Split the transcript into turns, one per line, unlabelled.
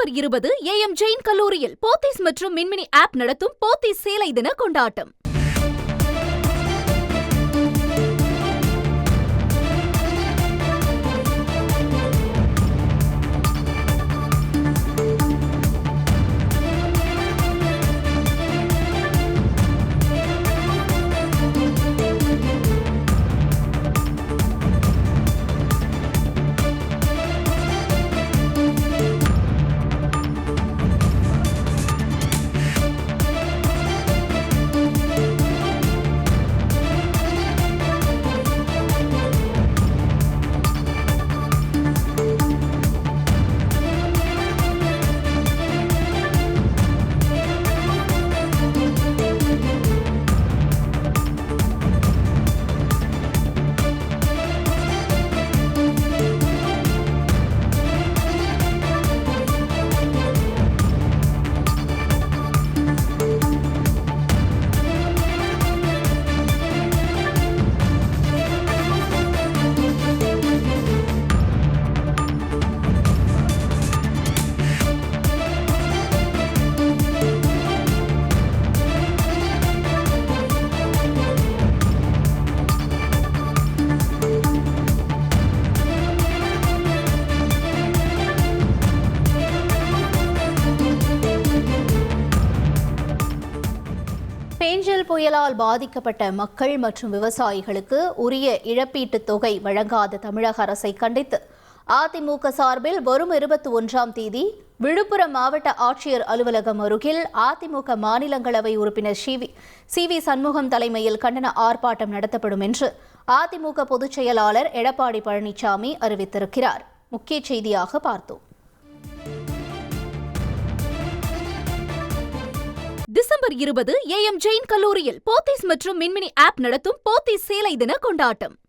December 20 AM Jain கல்லூரியில் போத்தீஸ் மற்றும் மின்மினி app நடத்தும் போத்தீஸ் சேலை தின கொண்டாட்டம்.
பேஞ்சல் புயலால் பாதிக்கப்பட்ட மக்கள் மற்றும் விவசாயிகளுக்கு உரிய இழப்பீட்டுத் தொகை வழங்காத தமிழக அரசை கண்டித்து அதிமுக சார்பில் வரும் 21ஆம் தேதி விழுப்புரம் மாவட்ட ஆட்சியர் அலுவலகம் அருகில் அதிமுக மாநிலங்களவை உறுப்பினர் சி.வி. சண்முகம் தலைமையில் கண்டன ஆர்ப்பாட்டம் நடத்தப்படும் என்று அதிமுக பொதுச் செயலாளர் எடப்பாடி பழனிசாமி அறிவித்திருக்கிறார். முக்கிய செய்தியாக பார்த்தோம்.
டிசம்பர் 20 AM ஜெயின் கல்லூரியில் போத்தீஸ் மற்றும் மின்மினி ஆப் நடத்தும் போத்தீஸ் சேலை தின கொண்டாட்டம்.